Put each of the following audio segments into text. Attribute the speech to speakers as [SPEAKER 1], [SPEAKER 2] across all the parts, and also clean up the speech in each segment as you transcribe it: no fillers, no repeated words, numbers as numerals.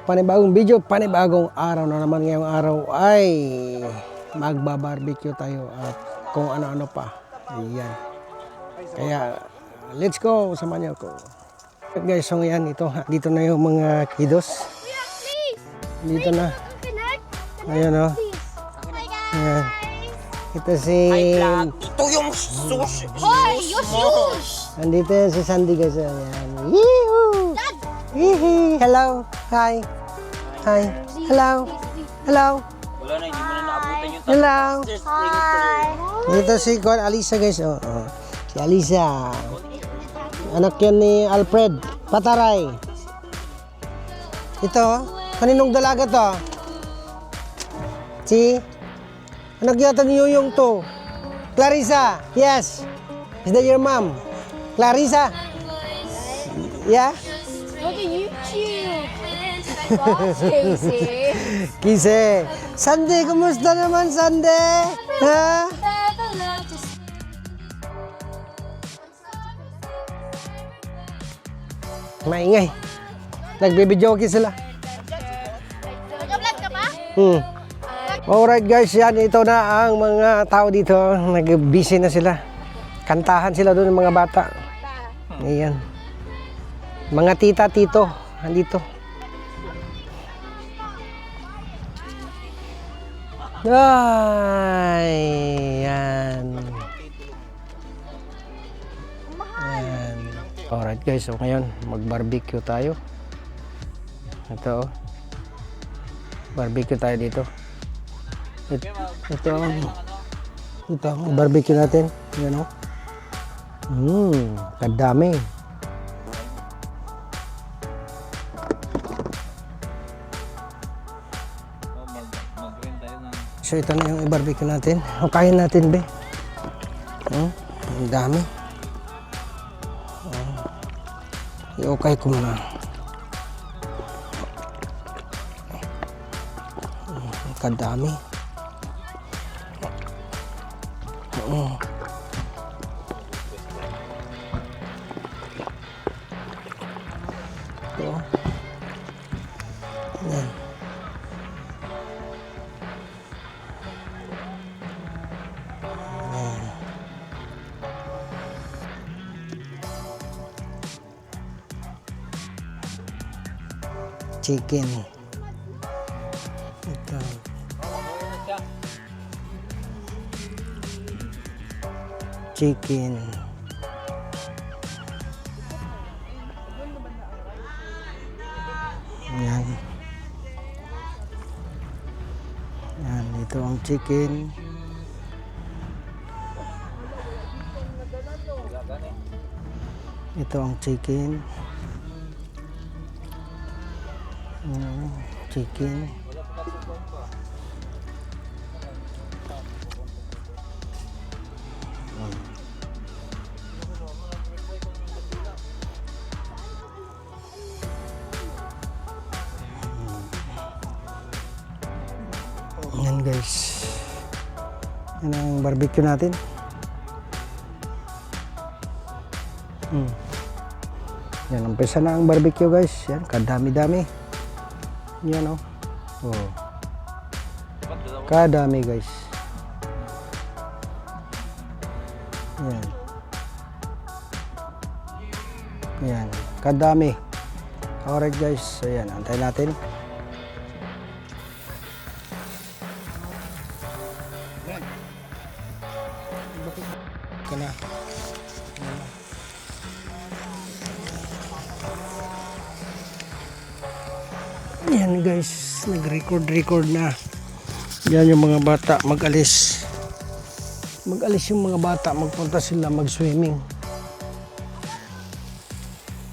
[SPEAKER 1] panibagong video, panibagong araw na naman. Ngayong araw ay magba-barbecue tayo at kung ano-ano pa. Ayan. Kaya let's go, samahan niyo ako. Guys, so yan, dito na yung mga kiddos. Dito na. Ayan o. Ayan. Ito si...
[SPEAKER 2] Ito yung sushi.
[SPEAKER 3] Hoy, yush!
[SPEAKER 1] Andito yan si Sandy guys. Ayan. Yee-hoo! Yee-hee! Hello! Hi! Hi! Hello! Hello!
[SPEAKER 2] Wala na, hindi mo na naabutan yung
[SPEAKER 1] Hello!
[SPEAKER 3] Hi!
[SPEAKER 1] Dito si Alisa guys. Oh, oh. Si Alisa. Anak yan ni Alfred Pataray. Ito, kaninong dalaga to? Si? Anak yata ni Yuyong to. Clarissa. Yes. Is that your mom? Clarissa? Yeah?
[SPEAKER 3] Look at YouTube! Wow, Casey!
[SPEAKER 1] Kise. Sunday, kumusta naman Sunday? Ha? Maingay. Nagbibidyoke sila.
[SPEAKER 3] Nag-vlog ka ba?
[SPEAKER 1] Alright guys, yan. Ito na ang mga tao dito. Nag-busy na sila. Kantahan sila doon ng mga bata. Ayan. Mga tita, tito. Andito. Ay, yan. Yan. Alright guys, so ngayon mag-barbecue tayo. Ito oh. Barbecue tayo dito. Ito ang barbecue natin. Yan oh. Kadami. So ito na yung i-barbecue natin. Hukayin natin be. Ang dami. I-okay ko muna. Kadami. Ito. Ayan. Chicken. Ito. Chicken. Yan. Yan, ito ang chicken. Ito ang chicken. Chicken. Yan guys. Yan ang barbecue natin. Yan, umpisa na ang barbecue guys. Yan, kadami-dami. Yan oh. Oh. Kadami guys. Yan. Yan, kadami. Alright guys. So yan, antay natin. Kana. Yan guys, nag-record na. Yan yung mga bata mag-alis. Mag-alis yung mga bata, magpunta sila mag-swimming.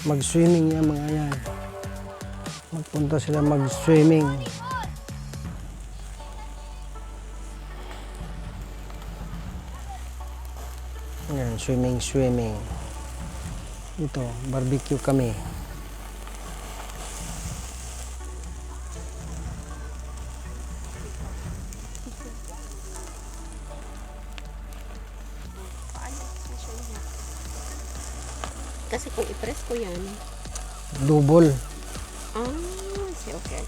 [SPEAKER 1] Mag-swimming yan mga yan. Magpunta sila mag-swimming. Yan, swimming. Ito, barbecue kami.
[SPEAKER 3] Kasi kung i-press ko yan.
[SPEAKER 1] Double.
[SPEAKER 3] Ah, si
[SPEAKER 4] okay.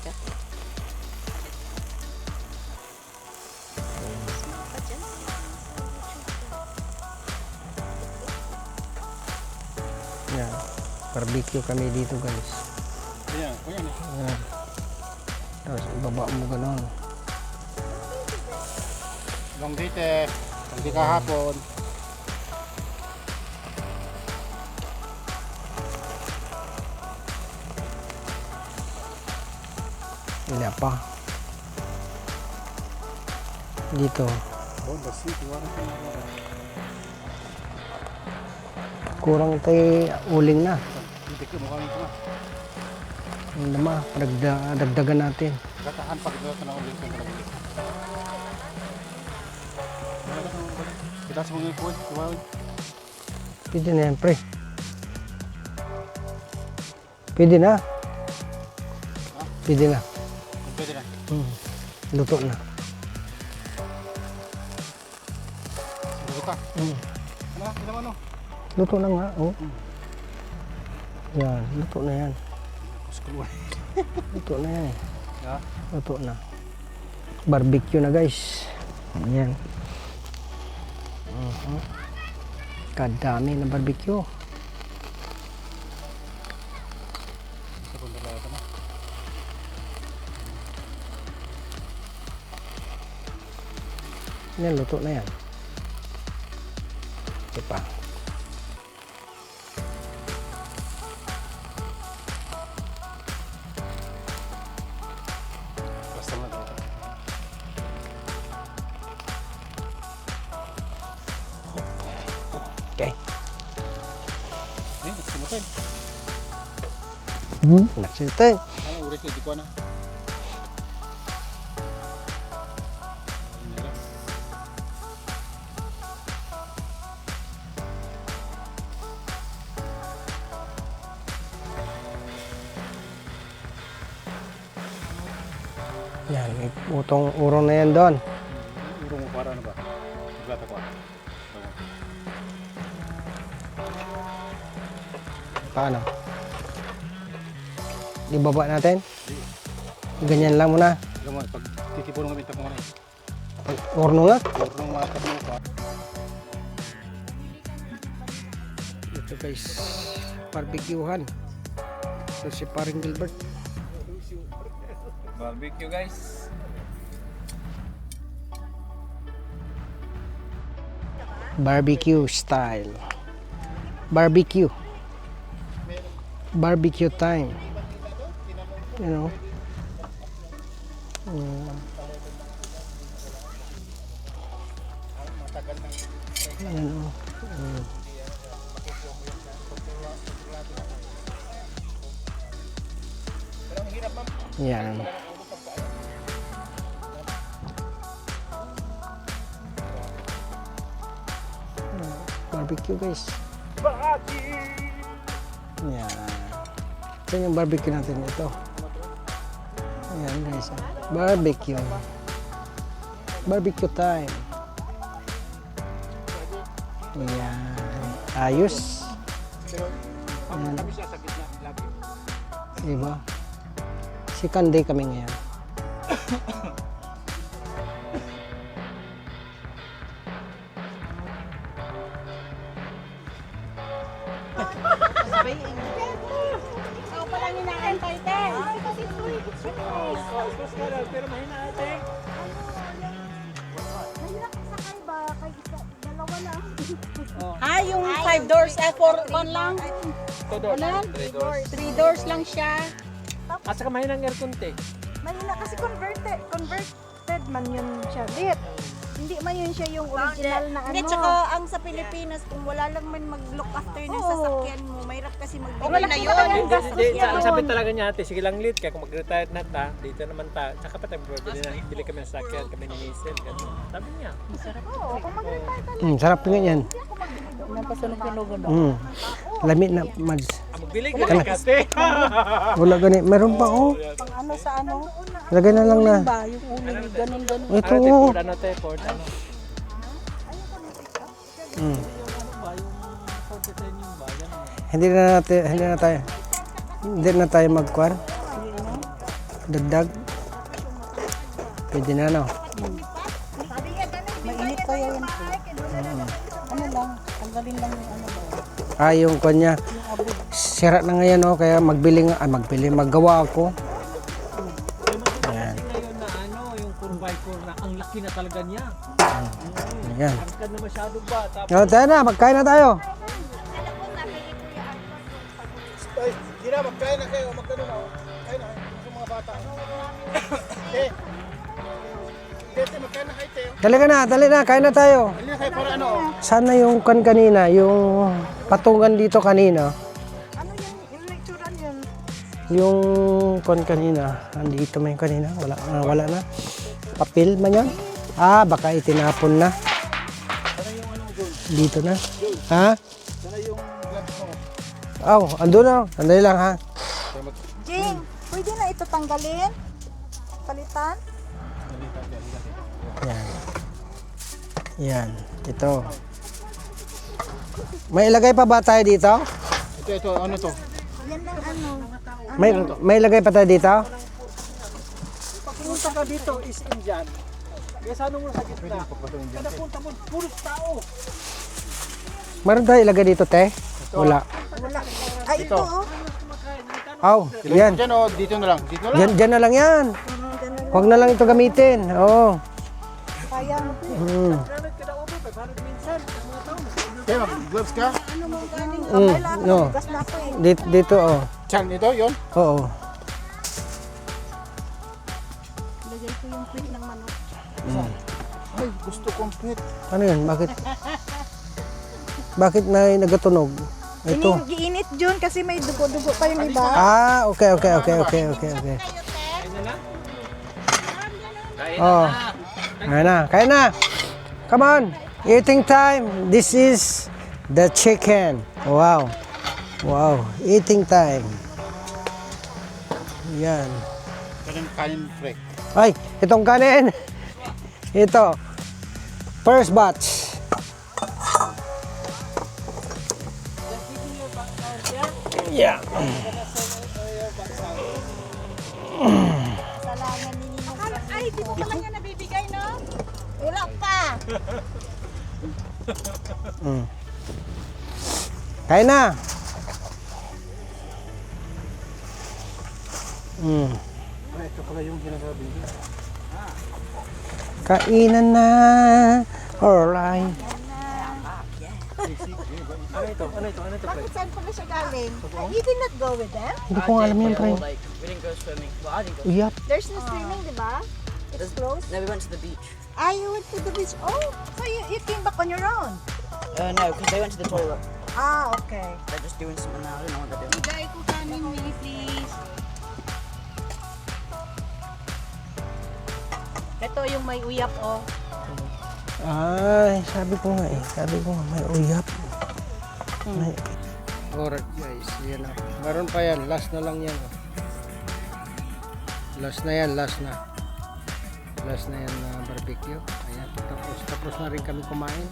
[SPEAKER 1] Yan. Barbecue kami dito guys.
[SPEAKER 5] Ayan, ayan.
[SPEAKER 1] Yan. Tapos ibaba mo ganon.
[SPEAKER 5] Long date, hindi kahapon.
[SPEAKER 1] Wala pa. Dito.
[SPEAKER 5] Oh, basi, tuwara ka na.
[SPEAKER 1] Kurang tayo uling na.
[SPEAKER 5] Hindi ko mukha nito na.
[SPEAKER 1] Ano naman, dagdagan natin.
[SPEAKER 5] Gatahan pag ito na ulit ng kalabit. Kita sa mga kuwi, tuwawi.
[SPEAKER 1] Pwede na yan, pre. Pwede na. Pwede na.
[SPEAKER 5] Pwede na.
[SPEAKER 1] Luto na.
[SPEAKER 5] Siguro ka.
[SPEAKER 1] Mm.
[SPEAKER 5] Ano? Ano? Ano?
[SPEAKER 1] Luto na nga, oh. Yan, luto na yan.
[SPEAKER 5] Kuskulo.
[SPEAKER 1] Luto na yan eh.
[SPEAKER 5] Ha?
[SPEAKER 1] Luto na. Barbecue na guys. Yan. Kadami na barbecue.
[SPEAKER 5] Segundo lang ito na.
[SPEAKER 1] Yan, luto na yan. Ito pa.
[SPEAKER 5] Basta na ito.
[SPEAKER 1] Okay.
[SPEAKER 5] Eh, sumutin.
[SPEAKER 1] Nagsita.
[SPEAKER 5] Ano, ulit ko, di ko na. Ano lang.
[SPEAKER 1] Yan, may utong urong na yan doon.
[SPEAKER 5] Urong mo para ano ba? Iglata ko.
[SPEAKER 1] Paano? Ibaba natin? Ganyan lang muna.
[SPEAKER 5] Alam mo, pag titipon ng minta ko nga na.
[SPEAKER 1] Pag orno nga.
[SPEAKER 5] Urong mga tabi mo pa.
[SPEAKER 1] Ito guys, barbecuehan. Ito si Paring Gilbert.
[SPEAKER 2] Barbecue guys.
[SPEAKER 1] Barbecue style. Barbecue. Barbecue time. You know. Ayan, oh. Yan. Barbecue guys. Yan. Ito yung barbecue natin ito. Ayan guys. Barbecue. Barbecue time. Ayan. Ayos. Ayan. Diba? Second day kami ngayon.
[SPEAKER 4] Ikaw pa lang inaantay, te.
[SPEAKER 5] Pero mahina ate.
[SPEAKER 4] Ah, yung 5 doors, 4 lang. Ano? 3 doors lang siya.
[SPEAKER 5] At saka mahina ang aircon te.
[SPEAKER 6] Mahina kasi converted man yun siya. Hindi man yun siya yung original na ano.
[SPEAKER 7] Hindi, tsaka ang sa Pilipinas, kung wala lang man mag-look after ng sasakyan mo, mahirap kasi magbigay na yun.
[SPEAKER 8] Ang sabi talaga niya ate, sige lang lit, kaya kung mag-retire na ta, dito naman ta, tsaka pa tayo bili kami ng sakyan, kami ni Hazel, gano'n. Sabi niya,
[SPEAKER 6] Oo, kung mag-retire ka
[SPEAKER 1] Sarap nga yan.
[SPEAKER 4] Napasunog-sunog.
[SPEAKER 1] Lami na mads.
[SPEAKER 8] magbili ka ka ate.
[SPEAKER 1] Wala gani. Meron pa oh.
[SPEAKER 4] Pang ano sa ano?
[SPEAKER 1] Lagay na lang na.
[SPEAKER 4] Ba, yung ulo, ganun-ganun.
[SPEAKER 1] Ito
[SPEAKER 8] Ano te,
[SPEAKER 1] oh.
[SPEAKER 8] Ford, ano te, Ford, ano. Ford titanium ba, yan.
[SPEAKER 1] Hindi na tayo magkuhan. Dagdag. Pwede na, no?
[SPEAKER 4] Mainit kaya yan. Ano lang, tanggalin lang yung ano ba.
[SPEAKER 1] Ah, yung kanya. Sira na ngayon, oh. Kaya maggawa ako. Ayan.
[SPEAKER 8] Ngayon na ano, yung 4x4 na ang laki na talaga niya.
[SPEAKER 1] Ayan.
[SPEAKER 8] Ka na masyado ba? Tapos
[SPEAKER 1] Oh, tayo na, magkain na tayo.
[SPEAKER 5] Ay, hindi na, magkain na kayo. Magkain na. Kain na. Sa mga bata. Tete, magkain na kayo, Teo.
[SPEAKER 1] Dali na, kain na tayo.
[SPEAKER 5] Dali na kayo para ano.
[SPEAKER 1] Sana yung kanina, yung patungan dito kanina.
[SPEAKER 6] Ano yan? Yung lecturean yun.
[SPEAKER 1] Yung kanina, andito man yung kanina, wala na. Papel man yan? Ah, baka itinapon na. Dito na. Ha?
[SPEAKER 5] Sana yung gloves mo.
[SPEAKER 1] Oh, ando na. Sandali lang ha.
[SPEAKER 6] Jing, pwede na ito tanggalin? Palitan?
[SPEAKER 1] Yan. Yan. Ito. May ilagay pa ba tayo dito?
[SPEAKER 5] Ito, ano to?
[SPEAKER 6] Yan lang ano.
[SPEAKER 1] May ilagay pa tayo dito?
[SPEAKER 8] pag pumunta ka dito is Indian. Kaya sa mo sa gitna. Kada punta mo, puro tao.
[SPEAKER 1] Meron tayo ilagay dito, te? Wala.
[SPEAKER 6] Ay, ito oh.
[SPEAKER 1] Oh, yan.
[SPEAKER 5] Diyan o, dito na lang. Dito na lang.
[SPEAKER 1] Diyan na lang yan. Huwag na lang ito gamitin. Oo.
[SPEAKER 6] Sayang.
[SPEAKER 1] Mm.
[SPEAKER 5] Kaya mag-gloves ka?
[SPEAKER 1] No.
[SPEAKER 6] Gas na ako eh.
[SPEAKER 1] Dito, oh.
[SPEAKER 5] Chan, ito, yun.
[SPEAKER 1] Oo.
[SPEAKER 6] Lagay ko yung plate ng manok.
[SPEAKER 5] Ay, gusto kong pet.
[SPEAKER 1] Ano yun? Bakit may nagatunog? Ito.
[SPEAKER 6] Giinit Jun kasi may dugo-dugo pa yung iba.
[SPEAKER 1] Ah, okay. Oh. Kaya na. Come on. Eating time. This is the chicken. Wow. Eating time. Yan.
[SPEAKER 5] Kanin pre.
[SPEAKER 1] Ay, itong kanin. Ito. First batch. Yeah.
[SPEAKER 4] Ay, di mo pala niya nabibigay, no? Wala pa.
[SPEAKER 1] Kain na.
[SPEAKER 5] Ay, ito pala yung ginasabi niya.
[SPEAKER 1] Kainan na. Alright.
[SPEAKER 8] Ano ito?
[SPEAKER 4] Bakit saan pala siya galing? You did not go with them?
[SPEAKER 1] Hindi ko alam yan, pre.
[SPEAKER 2] Like, we didn't go swimming. Well, I didn't go.
[SPEAKER 1] Uyap.
[SPEAKER 4] There's no swimming, di ba? It's closed.
[SPEAKER 2] No, we went to the beach.
[SPEAKER 4] Ah, you went to the beach. Oh, so you came back on your own?
[SPEAKER 2] No, because they went to the toilet.
[SPEAKER 4] Ah, okay.
[SPEAKER 2] They're just doing something now. I don't know what they're doing.
[SPEAKER 4] Bigay ko kanin, Willie, please. Ito yung may uyap, oh.
[SPEAKER 1] Ay, sabi ko nga, may uyap. May... Alright guys, yan na. Meron pa yan, last na lang yan. Last na yan. Last na yan na barbecue. Ayan, tapos na rin kami kumain.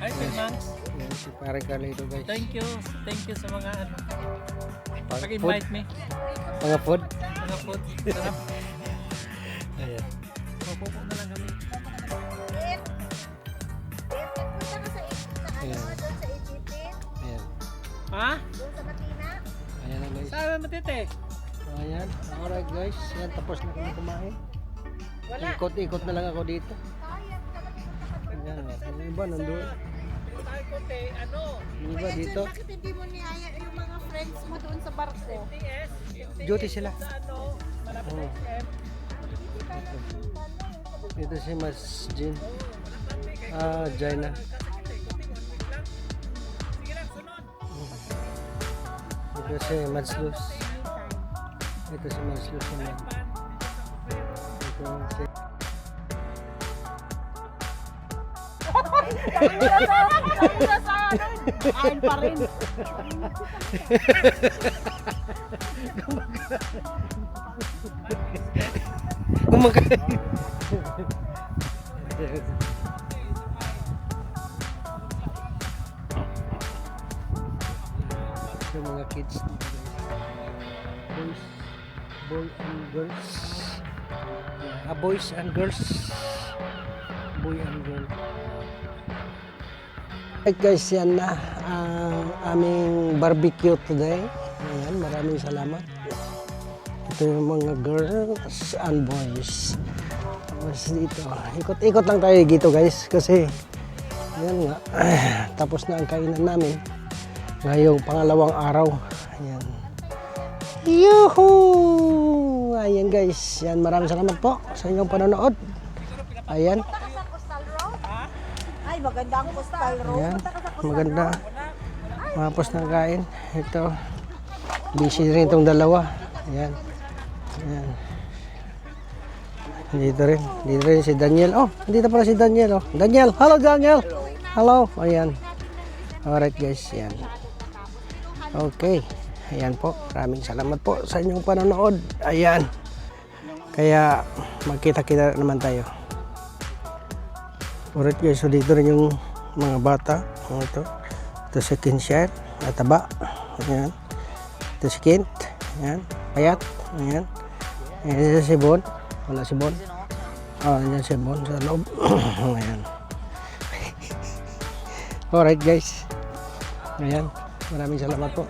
[SPEAKER 8] Ay, man.
[SPEAKER 1] Yan, si pare Carlito guys.
[SPEAKER 8] Thank you sa mga ano.
[SPEAKER 1] Food.
[SPEAKER 8] Pag-invite me.
[SPEAKER 1] Mga food.
[SPEAKER 8] Mga food. Sarap.
[SPEAKER 1] Ayan.
[SPEAKER 8] Mapupo na lang kami.
[SPEAKER 1] Ayan. Ayan.
[SPEAKER 8] Ha?
[SPEAKER 1] Ayan na guys.
[SPEAKER 8] Sabi mo, tete.
[SPEAKER 1] Ayan. Alright guys. Yan, tapos na kami kumain. Ikot-ikot na lang ako dito. Ayan. Yung iba nandun.
[SPEAKER 8] Tayo konti, ano?
[SPEAKER 1] Yung iba dito.
[SPEAKER 4] Bakit hindi mo niyaya yung mga friends mo doon sa barko?
[SPEAKER 8] TS.
[SPEAKER 1] Duty sila.
[SPEAKER 8] Ano? Malapit
[SPEAKER 1] Oh.
[SPEAKER 8] sa SM.
[SPEAKER 1] Ito si Mas Jin. Ah, Jaina. Ito si Manslus. Ito si Manslus naman. Ito si...
[SPEAKER 4] Kain pa rin.
[SPEAKER 1] Kumakain. Yung mga kids dito guys. Boys and girls. Boys and girls. Boy and girl. Right guys, yan na ang aming barbecue today. Ayan, maraming salamat. Ito yung mga girls and boys. Tapos dito, ikot-ikot lang tayo dito guys kasi ayan nga, tapos na ang kainan namin ngayong pangalawang araw. Ayan. Yuhuu! Ayan guys, yan, maraming salamat po sa inyong panonood. Ayan.
[SPEAKER 7] Ay, maganda ang postal road.
[SPEAKER 1] Ayan, maganda. Mapos ng kain. Ito, busy rin itong dalawa. Ayan. Ayan. Dito rin si Daniel. Oh, dito pala si Daniel. Oh. Daniel, hello Daniel. Hello. Ayan. Alright guys, ayan. Okay. Ayan po. Maraming salamat po sa inyong panonood. Ayan. Kaya magkita-kita naman tayo. Alright guys, so dito rin yung mga bata. Ito si Kinshire, nataba. Ayan. Ito si Kint. Ayan. Payat. Ayan. Ayan si Bon. Wala si Bon. Oh, ayan si Bon sa loob. Ayan. Alright guys. Ayan. Maraming salamat po.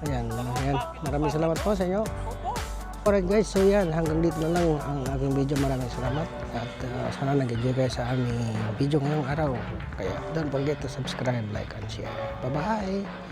[SPEAKER 1] Ayan. Ayan. Maraming salamat po sa inyo. Alright guys, so yan, hanggang dito na lang ang aking video. Maraming salamat at sana nag-enjoy kayo sa aming video ngayong araw. Kaya don't forget to subscribe, like, and share. Bye-bye!